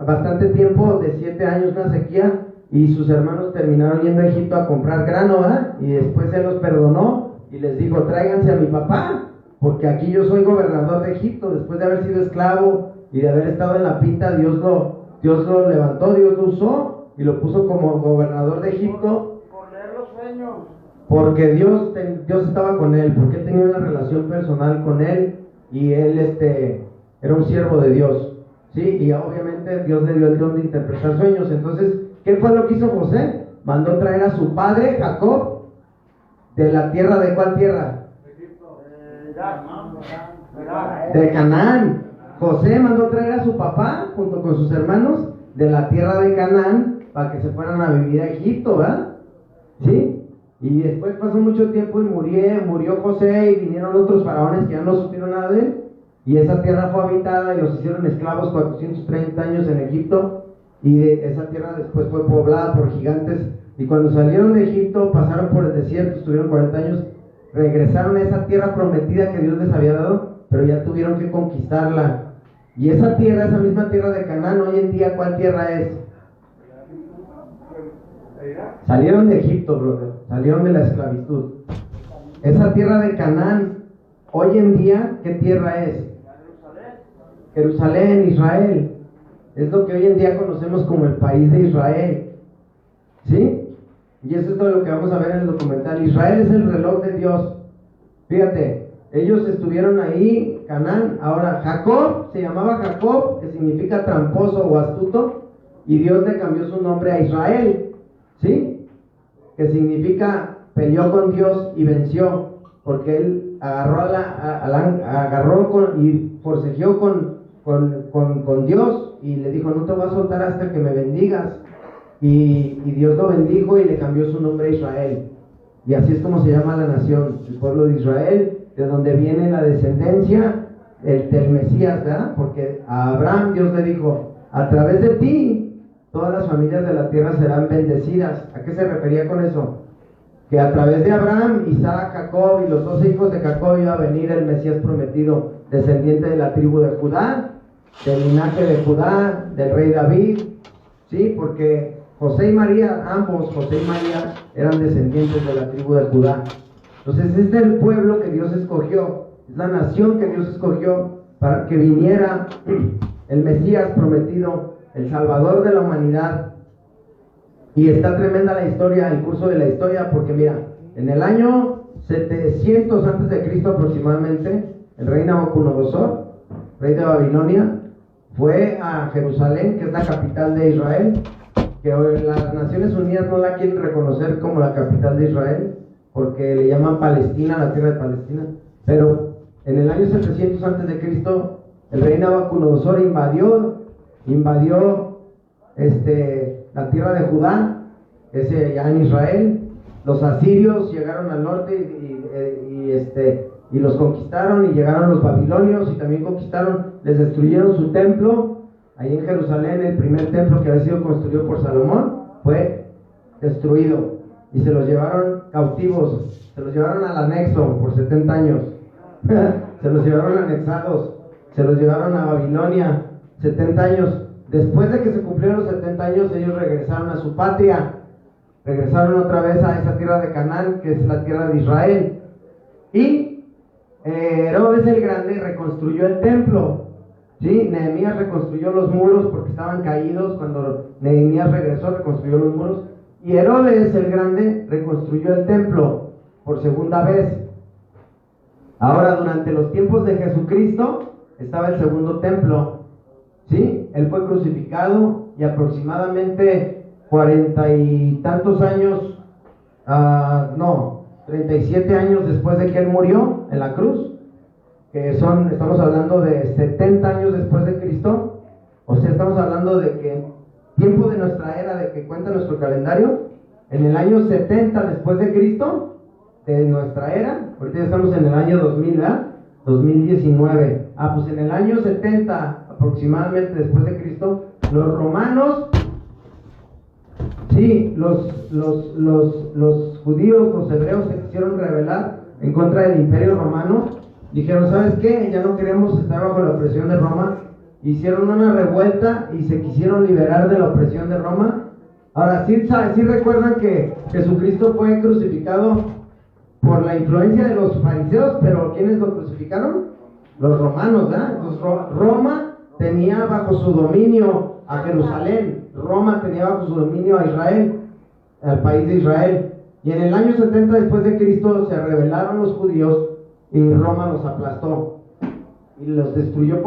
bastante tiempo, de 7 años, una sequía, y sus hermanos terminaron yendo a Egipto a comprar grano, ¿verdad? Y después él los perdonó y les dijo, tráiganse a mi papá, porque aquí yo soy gobernador de Egipto. Después de haber sido esclavo y de haber estado en la pinta, Dios lo levantó, Dios lo usó y lo puso como gobernador de Egipto. Por leer los sueños. Porque Dios estaba con él, porque él tenía una relación personal con él y él era un siervo de Dios, ¿sí? Y obviamente Dios le dio el don de interpretar sueños. Entonces, ¿qué fue lo que hizo José? Mandó traer a su padre, Jacob, de la tierra, ¿de cuál tierra? De Canaán. José mandó traer a su papá, junto con sus hermanos, de la tierra de Canaán, para que se fueran a vivir a Egipto, ¿verdad? ¿Sí? Y después pasó mucho tiempo y murió José y vinieron otros faraones que ya no supieron nada de él. Y esa tierra fue habitada y los hicieron esclavos 430 años en Egipto. Y esa tierra después fue poblada por gigantes. Y cuando salieron de Egipto, pasaron por el desierto, estuvieron 40 años, regresaron a esa tierra prometida que Dios les había dado, pero ya tuvieron que conquistarla. Y esa tierra, esa misma tierra de Canaán, hoy en día, ¿cuál tierra es? Salieron de Egipto, brother. Salieron de la esclavitud. Esa tierra de Canaán, hoy en día, ¿qué tierra es? Jerusalén, Israel. Es lo que hoy en día conocemos como el país de Israel. ¿Sí? Y eso es todo lo que vamos a ver en el documental. Israel es el reloj de Dios. Fíjate, ellos estuvieron ahí, Canaán. Ahora, Jacob, se llamaba Jacob, que significa tramposo o astuto, y Dios le cambió su nombre a Israel. ¿Sí? Que significa peleó con Dios y venció, porque él agarró y forcejeó con Dios y le dijo, no te voy a soltar hasta que me bendigas. Y Dios lo bendijo y le cambió su nombre a Israel. Y así es como se llama la nación, el pueblo de Israel, de donde viene la descendencia del Mesías, ¿verdad? Porque a Abraham Dios le dijo, a través de ti todas las familias de la tierra serán bendecidas. ¿A qué se refería con eso? Que a través de Abraham, Isaac, Jacob y los 12 hijos de Jacob iba a venir el Mesías prometido, descendiente de la tribu de Judá, del linaje de Judá, del rey David, ¿sí? Porque José y María, ambos, José y María, eran descendientes de la tribu de Judá. Entonces este es el pueblo que Dios escogió, es la nación que Dios escogió para que viniera el Mesías prometido, el Salvador de la humanidad. Y está tremenda la historia, el curso de la historia, porque mira, en el año 700 antes de Cristo aproximadamente, el rey Nabucodonosor, rey de Babilonia, fue a Jerusalén, que es la capital de Israel, que las Naciones Unidas no la quieren reconocer como la capital de Israel, porque le llaman Palestina, la tierra de Palestina. Pero en el año 700 antes de Cristo, el rey Nabucodonosor invadió la tierra de Judá, ya en Israel. Los asirios llegaron al norte y los conquistaron, y llegaron los babilonios y también conquistaron, les destruyeron su templo. Ahí en Jerusalén, el primer templo que había sido construido por Salomón fue destruido y se los llevaron cautivos, se los llevaron al anexo por 70 años. Se los llevaron anexados, se los llevaron a Babilonia 70 años. Después de que se cumplieron los 70 años, ellos regresaron a su patria, regresaron otra vez a esa tierra de Canaán, que es la tierra de Israel. Y Herodes el Grande reconstruyó el templo, ¿sí? Nehemías reconstruyó los muros porque estaban caídos. Cuando Nehemías regresó, reconstruyó los muros. Y Herodes el Grande reconstruyó el templo por segunda vez. Ahora, durante los tiempos de Jesucristo, estaba el segundo templo, ¿sí? Él fue crucificado y aproximadamente 40 y tantos años, 37 años después de que él murió en la cruz, estamos hablando de 70 años después de Cristo. O sea, estamos hablando de que tiempo de nuestra era, de que cuenta nuestro calendario, en el año 70 después de Cristo, de nuestra era, ahorita ya estamos en el año 2000, ¿verdad? 2019. Pues en el año 70 aproximadamente después de Cristo, los romanos, sí, los judíos, los hebreos se quisieron rebelar en contra del imperio romano. Dijeron, ¿sabes qué? Ya no queremos estar bajo la opresión de Roma. Hicieron una revuelta y se quisieron liberar de la opresión de Roma. Ahora, ¿sí recuerdan que Jesucristo fue crucificado por la influencia de los fariseos? Pero ¿quiénes lo crucificaron? Los romanos, ¿verdad? Entonces Roma tenía bajo su dominio a Jerusalén. Roma tenía bajo su dominio a Israel, al país de Israel. Y en el año 70 después de Cristo se rebelaron los judíos y Roma los aplastó. Y los destruyó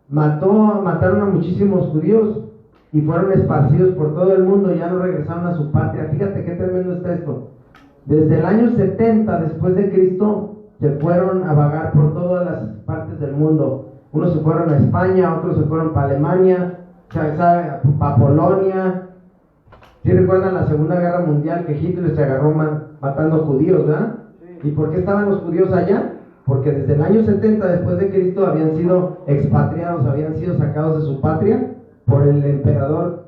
mataron a muchísimos judíos y fueron esparcidos por todo el mundo, ya no regresaron a su patria. Fíjate qué tremendo está esto. Desde el año 70 después de Cristo se fueron a vagar por todas las partes del mundo. Unos se fueron a España, otros se fueron para Alemania, para Polonia. ¿Sí recuerdan la Segunda Guerra Mundial que Hitler se agarró matando judíos, verdad? ¿Y por qué estaban los judíos allá? Porque desde el año 70 después de Cristo habían sido expatriados, habían sido sacados de su patria por el emperador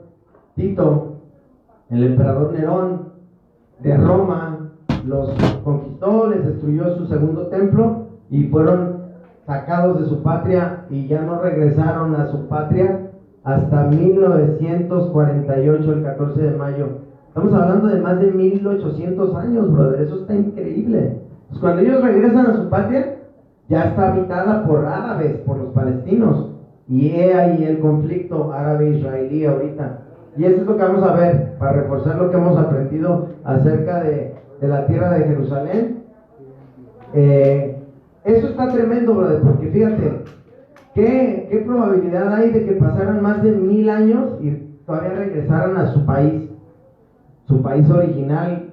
Tito, el emperador Nerón de Roma. Los conquistó, les destruyó su segundo templo y fueron sacados de su patria y ya no regresaron a su patria hasta 1948, el 14 de mayo. Estamos hablando de más de 1800 años, brother. Eso está increíble. Pues cuando ellos regresan a su patria, ya está habitada por árabes, por los palestinos. Y he ahí el conflicto árabe-israelí ahorita. Y eso es lo que vamos a ver, para reforzar lo que hemos aprendido acerca de la tierra de Jerusalén. Eso está tremendo, brother, porque fíjate, ¿qué probabilidad hay de que pasaran más de 1000 años y todavía regresaran a su país original,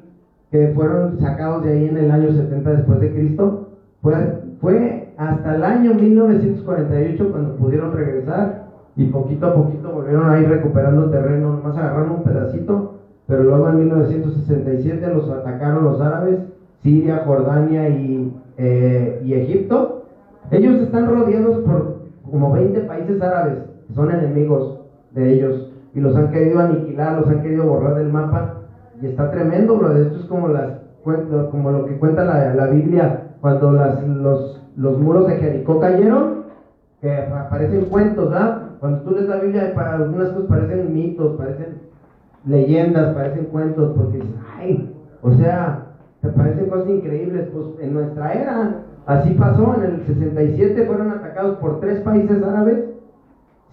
que fueron sacados de ahí en el año 70 después de Cristo? Fue hasta el año 1948 cuando pudieron regresar y poquito a poquito volvieron a ir recuperando terreno. Nomás agarraron un pedacito, pero luego en 1967 los atacaron los árabes, Siria, Jordania y Egipto. Ellos están rodeados por como 20 países árabes que son enemigos de ellos y los han querido aniquilar, los han querido borrar del mapa. Y está tremendo, bro. Esto es como lo que cuenta la Biblia cuando los muros de Jericó cayeron, que parecen cuentos, ¿verdad? Cuando tú lees la Biblia, para algunas cosas parecen mitos, parecen leyendas, parecen cuentos, porque dices, ay, o sea, te parecen cosas increíbles. Pues en nuestra era, así pasó. En el 67 fueron atacados por 3 países árabes: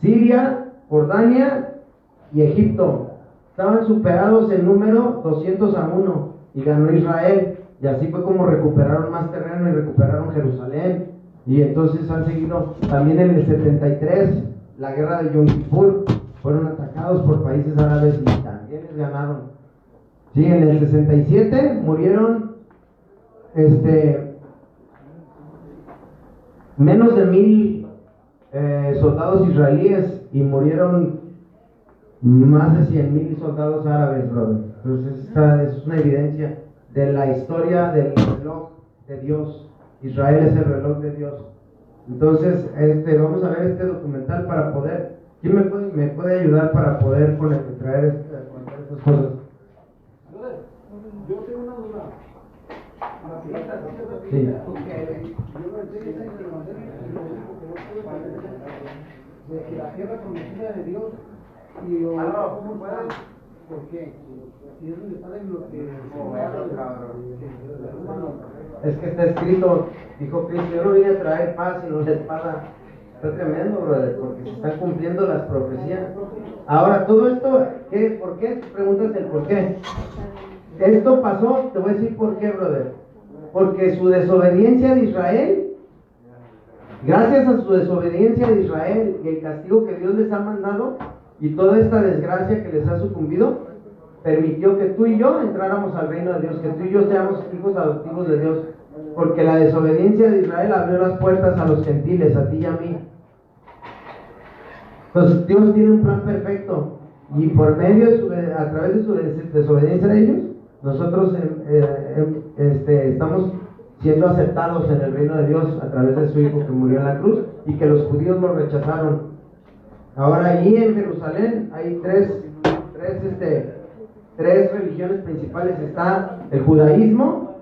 Siria, Jordania y Egipto. Estaban superados en número 200-1 y ganó Israel. Y así fue como recuperaron más terreno y recuperaron Jerusalén. Y entonces han seguido también en el 73, la guerra de Yom Kippur. Fueron atacados por países árabes y también les ganaron. Sí, en el 67 murieron menos de 1000 soldados israelíes y murieron más de 100,000 soldados árabes, brother. Entonces esta es una evidencia de la historia del reloj de Dios. Israel es el reloj de Dios. Entonces vamos a ver este documental para poder. ¿Quién me puede ayudar para poder traer estas cosas? Yo tengo una duda. Sí. De que la tierra prometida de Dios y ¿cómo puede? ¿Por qué? Si es donde salen los que es que está escrito, dijo Cristo, yo no vine a traer paz sino la espada. Está tremendo, brother, porque se están cumpliendo las profecías. Ahora, todo esto, ¿por qué? Te preguntas el por qué. Esto pasó, te voy a decir por qué, brother. Porque su desobediencia de Israel, gracias a su desobediencia de Israel y el castigo que Dios les ha mandado y toda esta desgracia que les ha sucumbido, permitió que tú y yo entráramos al reino de Dios, que tú y yo seamos hijos adoptivos de Dios, porque la desobediencia de Israel abrió las puertas a los gentiles, a ti y a mí. Entonces Dios tiene un plan perfecto y por medio a través de su desobediencia de ellos, nosotros estamos siendo aceptados en el reino de Dios a través de su Hijo que murió en la cruz y que los judíos lo rechazaron. Ahora allí en Jerusalén hay tres religiones principales. Está el judaísmo,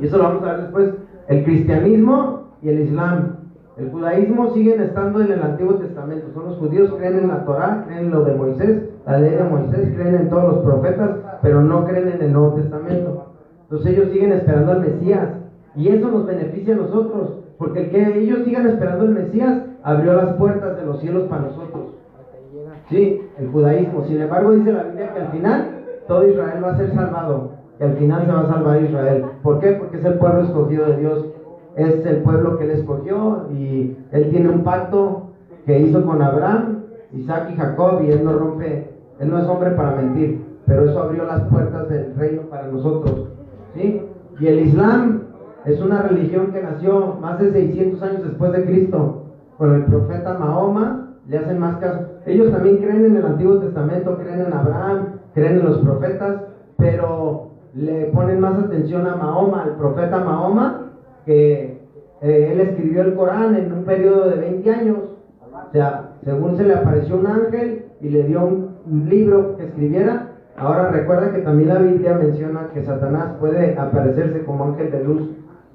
y eso lo vamos a ver después, el cristianismo y el islam. El judaísmo siguen estando en el Antiguo Testamento. Son los judíos, creen en la Torá, creen en lo de Moisés, la ley de Moisés, creen en todos los profetas, pero no creen en el Nuevo Testamento. Entonces ellos siguen esperando al Mesías. Y eso nos beneficia a nosotros, porque el que ellos sigan esperando al Mesías abrió las puertas de los cielos para nosotros. Sí, el judaísmo. Sin embargo, dice la Biblia que al final todo Israel va a ser salvado, que al final se va a salvar Israel. ¿Por qué? Porque es el pueblo escogido de Dios, es el pueblo que Él escogió, y Él tiene un pacto que hizo con Abraham, Isaac y Jacob, y Él no rompe, Él no es hombre para mentir, pero eso abrió las puertas del reino para nosotros, ¿sí? Y el Islam es una religión que nació más de 600 años después de Cristo, con el profeta Mahoma. Le hacen más caso. Ellos también creen en el Antiguo Testamento, creen en Abraham, creen en los profetas, pero le ponen más atención a Mahoma, al profeta Mahoma, que él escribió el Corán en un periodo de 20 años. O sea, según se le apareció un ángel y le dio un libro que escribiera. Ahora recuerda que también la Biblia menciona que Satanás puede aparecerse como ángel de luz.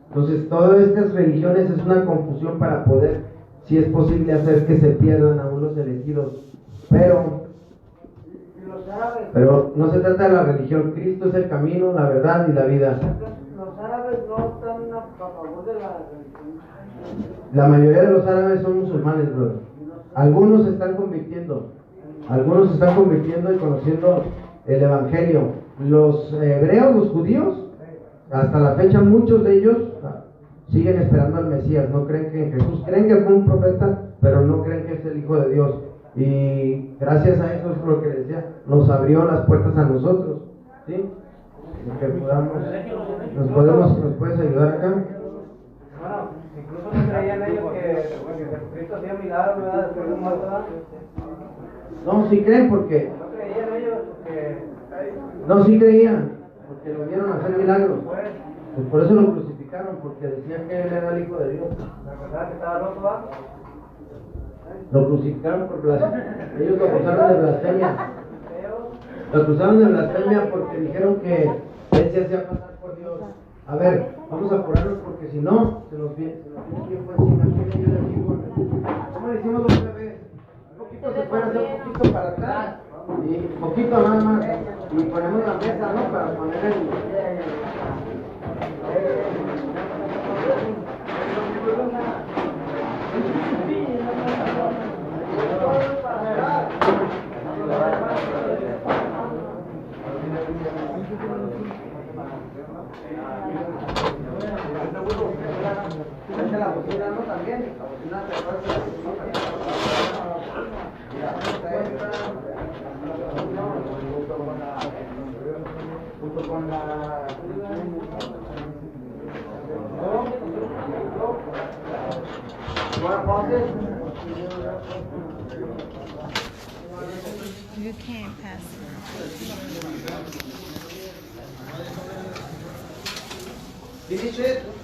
Entonces, todas estas religiones es una confusión para poder, si es posible, hacer que se pierdan aún los elegidos. Pero no se trata de la religión. Cristo es el camino, la verdad y la vida. Los árabes no están a favor de la religión. La mayoría de los árabes son musulmanes, brother. Algunos se están convirtiendo. Algunos se están convirtiendo y conociendo el evangelio. Los hebreos, los judíos, hasta la fecha muchos de ellos siguen esperando al Mesías. No creen que en Jesús, creen que fue un profeta, pero no creen que es el Hijo de Dios. Y gracias a eso, es lo que decía, nos abrió las puertas a nosotros, ¿sí? Que podamos, nos puedes ayudar acá. Bueno, incluso no creían ellos que Jesucristo hacía milagros, ¿verdad? Después de muerto, ¿verdad? No, sí creen porque... No creían ellos que... No, sí creían, porque lo vieron hacer milagros. Pues por eso lo crucificaron, porque decían que él era el Hijo de Dios. La verdad que estaba loco, ¿va? Lo crucificaron por blasfemia. Ellos lo acusaron de blasfemia. Lo acusaron de blasfemia porque dijeron que él se hacía pasar por Dios. A ver, vamos a apurarnos porque si no, se nos viene tiempo encima. ¿Cómo le hicimos los bebés? Un poquito se puede hacer un poquito para atrás. Y poquito nada más. Y ponemos la mesa, ¿no? Para poner el... La bocina, ¿no? También, la bocina te pasa. Junto con la... You can't pass it. Finish it.